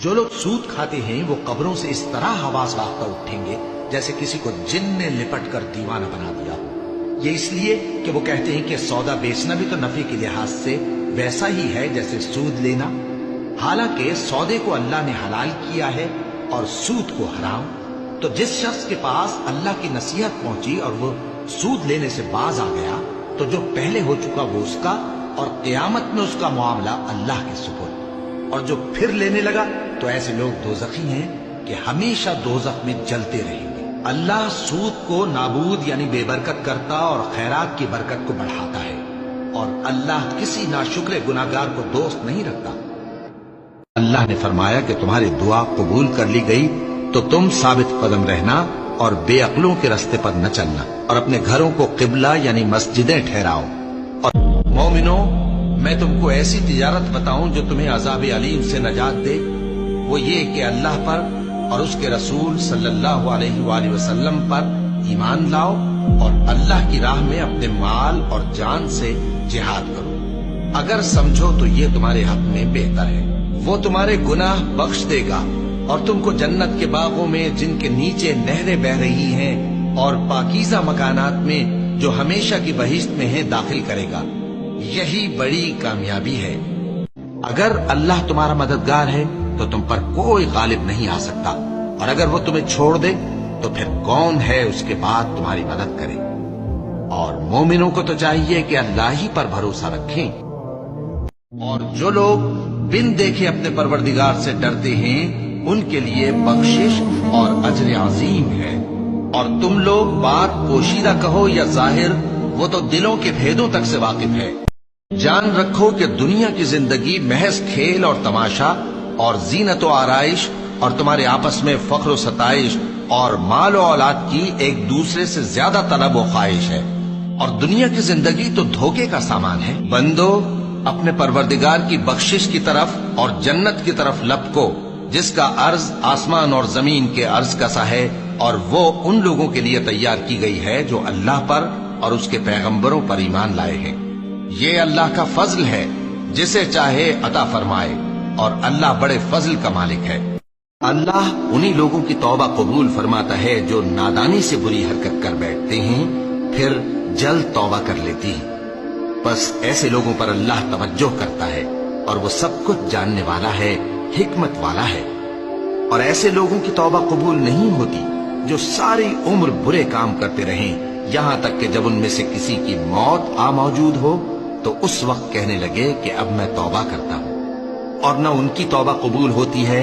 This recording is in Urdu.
جو لوگ سود کھاتے ہیں وہ قبروں سے اس طرح حواس باغ کر اٹھیں گے جیسے کسی کو جن نے لپٹ کر دیوانہ بنا دیا ہو۔ یہ اس لیے کہ وہ کہتے ہیں کہ سودا بیچنا بھی تو نفع کے لحاظ سے ویسا ہی ہے جیسے سود لینا، حالانکہ سودے کو اللہ نے حلال کیا ہے اور سود کو حرام۔ تو جس شخص کے پاس اللہ کی نصیحت پہنچی اور وہ سود لینے سے باز آ گیا تو جو پہلے ہو چکا وہ اس کا، اور قیامت میں اس کا معاملہ اللہ کے سپرد۔ اور جو پھر لینے لگا تو ایسے لوگ دوزخی ہیں کہ ہمیشہ دوزخ میں جلتے رہیں گے۔ اللہ سود کو نابود یعنی بے برکت کرتا اور خیرات کی برکت کو بڑھاتا ہے، اور اللہ کسی ناشکر گناہگار کو دوست نہیں رکھتا۔ اللہ نے فرمایا کہ تمہاری دعا قبول کر لی گئی تو تم ثابت قدم رہنا اور بے عقلوں کے راستے پر نہ چلنا، اور اپنے گھروں کو قبلہ یعنی مسجدیں ٹھہراؤ۔ اور مومنو، میں تم کو ایسی تجارت بتاؤں جو تمہیں عذاب علیم سے نجات دے، وہ یہ کہ اللہ پر اور اس کے رسول صلی اللہ علیہ وآلہ وسلم پر ایمان لاؤ اور اللہ کی راہ میں اپنے مال اور جان سے جہاد کرو۔ اگر سمجھو تو یہ تمہارے حق میں بہتر ہے۔ وہ تمہارے گناہ بخش دے گا اور تم کو جنت کے باغوں میں جن کے نیچے نہریں بہ رہی ہیں اور پاکیزہ مکانات میں جو ہمیشہ کی بہشت میں ہیں داخل کرے گا۔ یہی بڑی کامیابی ہے۔ اگر اللہ تمہارا مددگار ہے تو تم پر کوئی غالب نہیں آ سکتا، اور اگر وہ تمہیں چھوڑ دے تو پھر کون ہے اس کے بعد تمہاری مدد کرے۔ اور مومنوں کو تو چاہیے کہ اللہ ہی پر بھروسہ رکھیں۔ اور جو لوگ بن دیکھے اپنے پروردگار سے ڈرتے ہیں ان کے لیے بخشش اور اجر عظیم ہے۔ اور تم لوگ بات پوشیدہ کہو یا ظاہر، وہ تو دلوں کے بھیدوں تک سے واقف ہے۔ جان رکھو کہ دنیا کی زندگی محض کھیل اور تماشا اور زینت و آرائش اور تمہارے آپس میں فخر و ستائش اور مال و اولاد کی ایک دوسرے سے زیادہ طلب و خواہش ہے، اور دنیا کی زندگی تو دھوکے کا سامان ہے۔ بندو، اپنے پروردگار کی بخشش کی طرف اور جنت کی طرف لپکو جس کا عرض آسمان اور زمین کے عرض کا سا ہے، اور وہ ان لوگوں کے لیے تیار کی گئی ہے جو اللہ پر اور اس کے پیغمبروں پر ایمان لائے ہیں۔ یہ اللہ کا فضل ہے، جسے چاہے عطا فرمائے، اور اللہ بڑے فضل کا مالک ہے۔ اللہ انہی لوگوں کی توبہ قبول فرماتا ہے جو نادانی سے بری حرکت کر بیٹھتے ہیں پھر جلد توبہ کر لیتی ہیں۔ بس ایسے لوگوں پر اللہ توجہ کرتا ہے، اور وہ سب کچھ جاننے والا ہے، حکمت والا ہے۔ اور ایسے لوگوں کی توبہ قبول نہیں ہوتی جو ساری عمر برے کام کرتے رہیں، یہاں تک کہ جب ان میں سے کسی کی موت آ موجود ہو تو اس وقت کہنے لگے کہ اب میں توبہ کرتا ہوں، اور نہ ان کی توبہ قبول ہوتی ہے